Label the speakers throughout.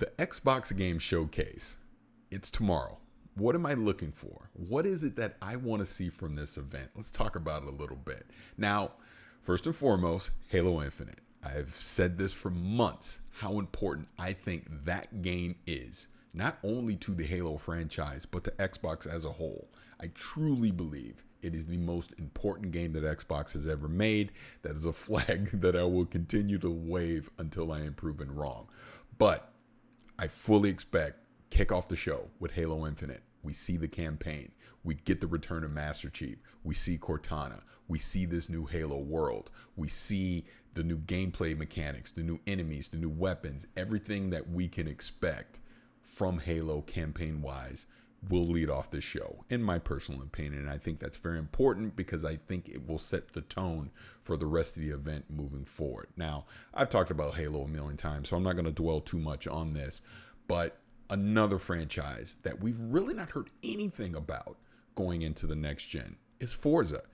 Speaker 1: The Xbox Game Showcase. It's tomorrow. What am I looking for? What is it that I want to see from this event? Let's talk about it a little bit. Now, first and foremost, Halo Infinite. I've said this for months, how important I think that game is, not only to the Halo franchise, but to Xbox as a whole. I truly believe it is the most important game that Xbox has ever made. That is a flag that I will continue to wave until I am proven wrong. But I fully expect kick off the show with Halo Infinite. We see the campaign. We get the return of Master Chief. We see Cortana. We see this new Halo world. We see the new gameplay mechanics, the new enemies, the new weapons, everything that we can expect from Halo campaign-wise will lead off this show, in my personal opinion. And I think that's very important because I think it will set the tone for the rest of the event moving forward. Now, I've talked about Halo a million times, so I'm not going to dwell too much on this, but another franchise that we've really not heard anything about going into the next gen is Forza.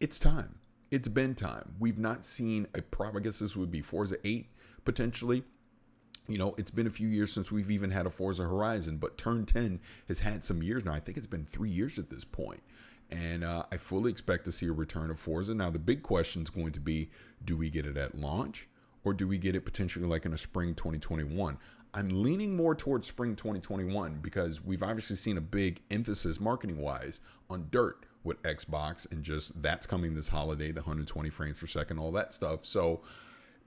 Speaker 1: It's time. It's been time. We've not seen I guess this would be Forza 8 potentially. You know, it's been a few years since we've even had a Forza Horizon, but Turn 10 has had some years now. I think it's been 3 years at this point. And I fully expect to see a return of Forza. Now, the big question is going to be, do we get it at launch or do we get it potentially like in a spring 2021? I'm leaning more towards spring 2021 because we've obviously seen a big emphasis marketing-wise on Dirt with Xbox, and just that's coming this holiday, the 120 frames per second, all that stuff. So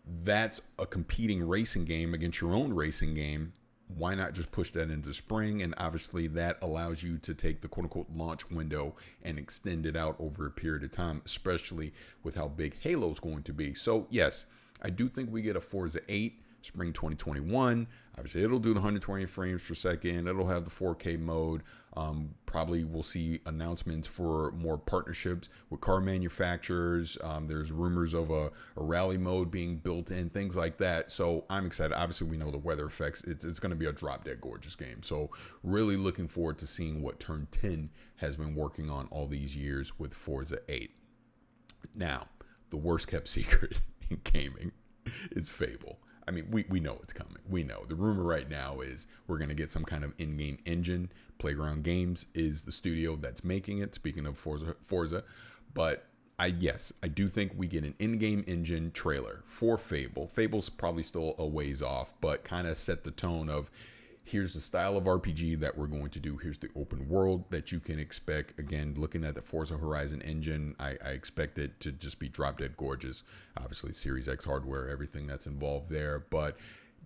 Speaker 1: that's a competing racing game against your own racing game. Why not just push that into spring? And obviously that allows you to take the quote unquote launch window and extend it out over a period of time, especially with how big Halo's going to be. So yes, I do think we get a Forza 8 spring 2021. Obviously it'll do the 120 frames per second. It'll have the 4K mode. Probably we'll see announcements for more partnerships with car manufacturers. There's rumors of a rally mode being built in, things like that. So I'm excited. Obviously we know the weather effects. It's going to be a drop dead gorgeous game. So really looking forward to seeing what Turn 10 has been working on all these years with Forza 8. Now, the worst kept secret in gaming is Fable. I mean, we know it's coming. We know. The rumor right now is we're going to get some kind of in-game engine. Playground Games is the studio that's making it, speaking of Forza. But I do think we get an in-game engine trailer for Fable. Fable's probably still a ways off, but kind of set the tone of here's the style of RPG that we're going to do. Here's the open world that you can expect. Again, looking at the Forza Horizon engine, I expect it to just be drop dead gorgeous. Obviously, Series X hardware, everything that's involved there. But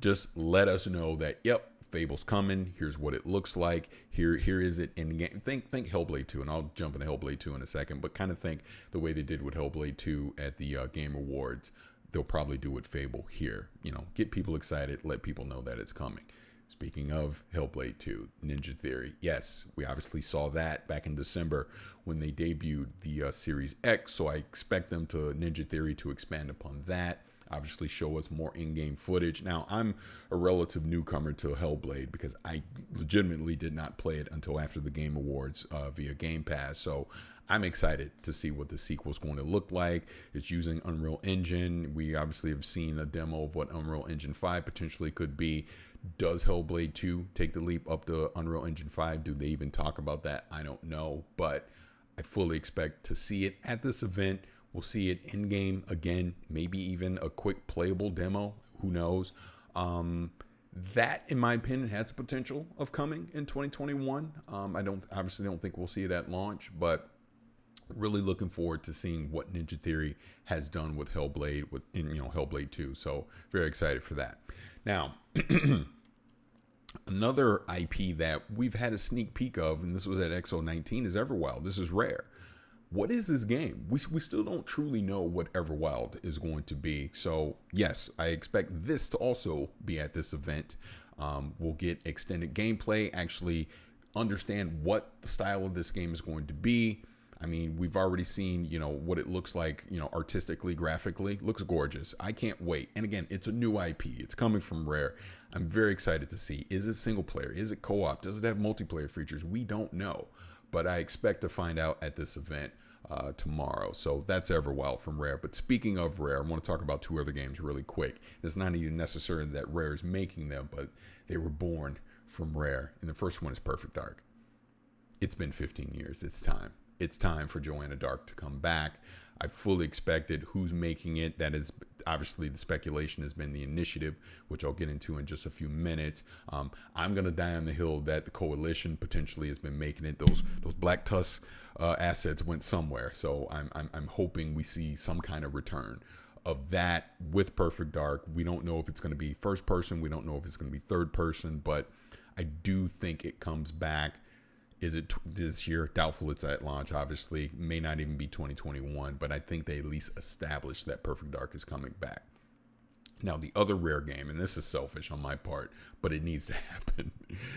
Speaker 1: just let us know that, yep, Fable's coming. Here's what it looks like. Here is it in game. Think Hellblade 2, and I'll jump into Hellblade 2 in a second. But kind of think the way they did with Hellblade 2 at the Game Awards, they'll probably do with Fable here. You know, get people excited, let people know that it's coming. Speaking of Hellblade 2, Ninja Theory. Yes, we obviously saw that back in December when they debuted the Series X. So I expect them to Ninja Theory to expand upon that. Obviously show us more in-game footage. Now, I'm a relative newcomer to Hellblade because I legitimately did not play it until after the Game Awards via Game Pass. So I'm excited to see what the sequel is going to look like. It's using Unreal Engine. We obviously have seen a demo of what Unreal Engine 5 potentially could be. Does Hellblade 2 take the leap up to Unreal Engine 5? Do they even talk about that? I don't know, but I fully expect to see it at this event. We'll see it in game again, maybe even a quick playable demo. Who knows? That, in my opinion, has the potential of coming in 2021. I obviously don't think we'll see it at launch, but really looking forward to seeing what Ninja Theory has done with Hellblade, Hellblade 2. So very excited for that. Now, another IP that we've had a sneak peek of, and this was at XO19, is Everwild. This is rare. What is this game? We still don't truly know what Everwild is going to be. So yes, I expect this to also be at this event. We'll get extended gameplay, actually understand what the style of this game is going to be. I mean, we've already seen, what it looks like, artistically, graphically. Looks gorgeous. I can't wait. And again, it's a new IP. It's coming from Rare. I'm very excited to see. Is it single player? Is it co-op? Does it have multiplayer features? We don't know. But I expect to find out at this event. tomorrow. So that's Everwild from Rare. But speaking of Rare, I want to talk about two other games really quick. It's not even necessarily that Rare is making them, but they were born from Rare. And the first one is Perfect Dark. It's been 15 years. It's time. It's time for Joanna Dark to come back. I fully expected. Who's making it? That is obviously the speculation has been the Initiative, which I'll get into in just a few minutes. I'm gonna die on the hill that the Coalition potentially has been making it. Those Black Tusk assets went somewhere, so I'm hoping we see some kind of return of that with Perfect Dark. We don't know if it's going to be first person. We don't know if it's going to be third person, but I do think it comes back. Is it this year? Doubtful it's at launch, obviously. May not even be 2021, but I think they at least established that Perfect Dark is coming back. Now, the other Rare game, and this is selfish on my part, but it needs to happen,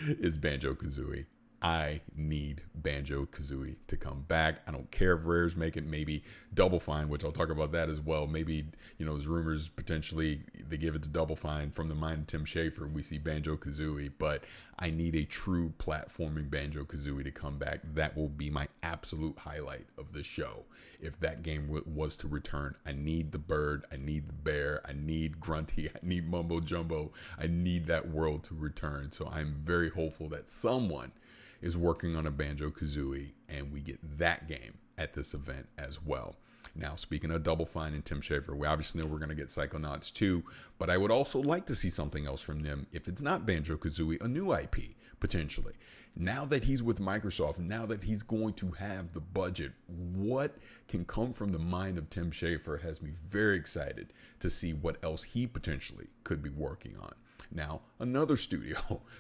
Speaker 1: is Banjo Kazooie. I need Banjo Kazooie to come back. I don't care if Rare's making maybe Double Fine, which I'll talk about that as well. Maybe, there's rumors potentially they give it to Double Fine from the mind of Tim Schafer. We see Banjo Kazooie, but I need a true platforming Banjo Kazooie to come back. That will be my absolute highlight of the show. If that game was to return, I need the bird, I need the bear, I need Grunty, I need Mumbo Jumbo. I need that world to return. So I'm very hopeful that someone is working on a Banjo Kazooie and we get that game at this event as well. Now, speaking of Double Fine and Tim Schafer, we obviously know we're going to get Psychonauts 2, but I would also like to see something else from them. If it's not Banjo Kazooie, a new IP, potentially. Now that he's with Microsoft, now that he's going to have the budget, what can come from the mind of Tim Schafer has me very excited to see what else he potentially could be working on. Now, another studio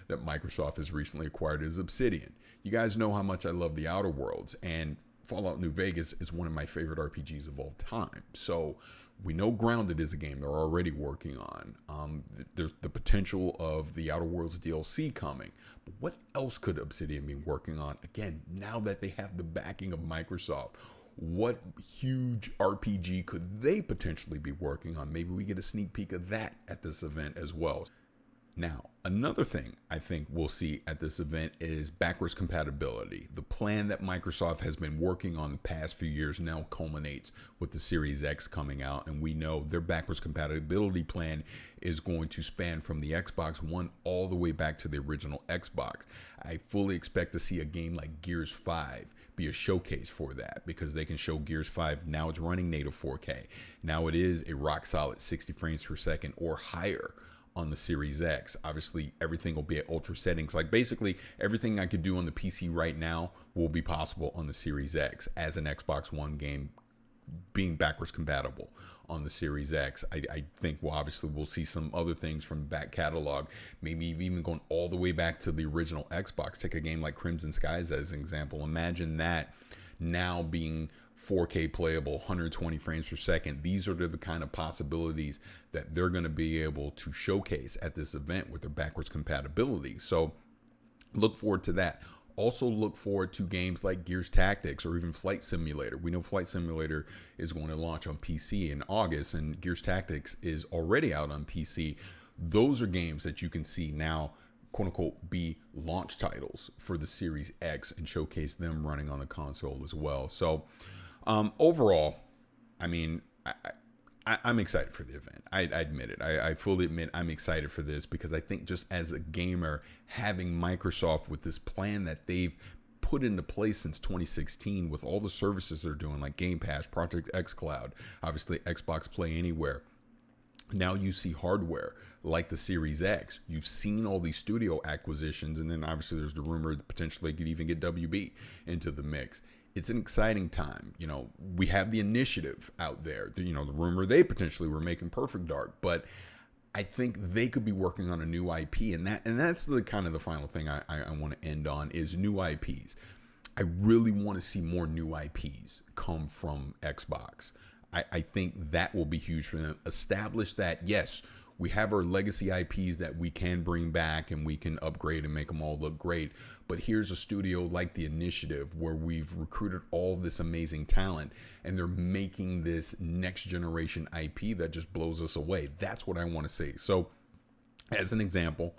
Speaker 1: that Microsoft has recently acquired is Obsidian. You guys know how much I love the Outer Worlds, and Fallout New Vegas is one of my favorite RPGs of all time. So we know Grounded is a game they're already working on. There's the potential of the Outer Worlds DLC coming. But what else could Obsidian be working on? Again, now that they have the backing of Microsoft, what huge RPG could they potentially be working on? Maybe we get a sneak peek of that at this event as well. Now, another thing I think we'll see at this event is backwards compatibility. The plan that Microsoft has been working on the past few years now culminates with the Series X coming out, and we know their backwards compatibility plan is going to span from the Xbox One all the way back to the original Xbox. I fully expect to see a game like Gears 5 be a showcase for that, because they can show Gears 5 now it's running native 4K. Now it is a rock solid 60 frames per second or higher on the Series X. Obviously, everything will be at ultra settings. Like basically everything I could do on the PC right now will be possible on the Series X as an Xbox One game being backwards compatible on the Series X. I think we'll see some other things from the back catalog, maybe even going all the way back to the original Xbox. Take a game like Crimson Skies as an example. Imagine that now being 4K playable, 120 frames per second. These are the kind of possibilities that they're going to be able to showcase at this event with their backwards compatibility. So look forward to that. Also look forward to games like Gears Tactics or even Flight Simulator. We know Flight Simulator is going to launch on PC in August, and Gears Tactics is already out on PC. Those are games that you can see now, quote unquote, be launch titles for the Series X and showcase them running on the console as well. So overall, I mean, I'm excited for the event. I admit it. I fully admit I'm excited for this, because I think just as a gamer, having Microsoft with this plan that they've put into place since 2016 with all the services they're doing, like Game Pass, Project X Cloud, obviously Xbox Play Anywhere. Now you see hardware like the Series X. You've seen all these studio acquisitions, and then obviously there's the rumor that potentially could even get WB into the mix. It's an exciting time. We have the Initiative out there. The rumor they potentially were making Perfect Dark, but I think they could be working on a new IP, and that's the kind of the final thing I want to end on is new IPs. I really want to see more new IPs come from Xbox. I think that will be huge for them. Establish that, yes, we have our legacy IPs that we can bring back and we can upgrade and make them all look great. But here's a studio like the Initiative where we've recruited all this amazing talent and they're making this next generation IP that just blows us away. That's what I want to see. So as an example,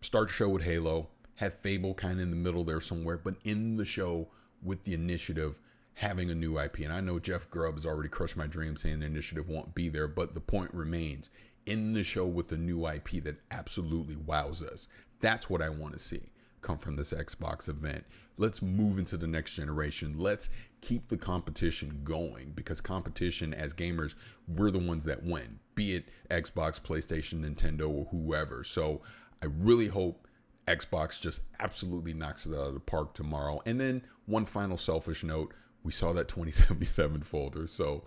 Speaker 1: start the show with Halo, have Fable kind of in the middle there somewhere, but in the show with the Initiative, having a new IP. And I know Jeff Grubb has already crushed my dream saying the initiative won't be there, but the point remains, in the show with a new IP that absolutely wows us. That's what I want to see come from this Xbox event. Let's move into the next generation. Let's keep the competition going, because competition, as gamers, we're the ones that win, be it Xbox, PlayStation, Nintendo, or whoever. So I really hope Xbox just absolutely knocks it out of the park tomorrow. And then one final selfish note, we saw that 2077 folder, so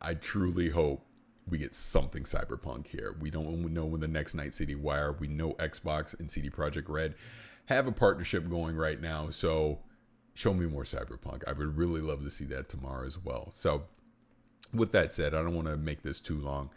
Speaker 1: I truly hope we get something Cyberpunk here. We don't know when the next Night City Wire. We know Xbox and CD Projekt Red have a partnership going right now, so show me more Cyberpunk. I would really love to see that tomorrow as well. So with that said, I don't want to make this too long.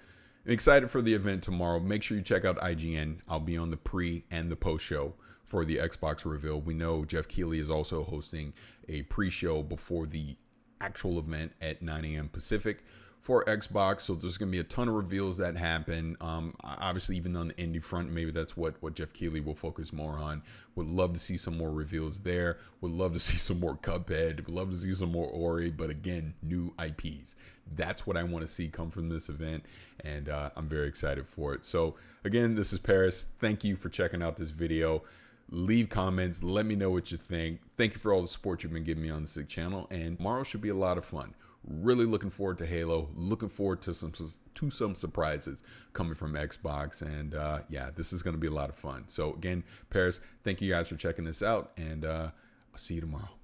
Speaker 1: I'm excited for the event tomorrow. Make sure you check out IGN. I'll be on the pre and the post show for the Xbox reveal. We know Jeff Keighley is also hosting a pre-show before the actual event at 9 a.m. Pacific for Xbox. So there's going to be a ton of reveals that happen. Obviously, even on the indie front, maybe that's what Jeff Keighley will focus more on. Would love to see some more reveals there. Would love to see some more Cuphead. Would love to see some more Ori. But again, new IPs. That's what I want to see come from this event. And I'm very excited for it. So again, this is Paris. Thank you for checking out this video. Leave comments. Let me know what you think. Thank you for all the support you've been giving me on the Sick channel. And tomorrow should be a lot of fun. Really looking forward to Halo. Looking forward to some surprises coming from Xbox. And yeah, this is going to be a lot of fun. So again, Paris, thank you guys for checking this out. And I'll see you tomorrow.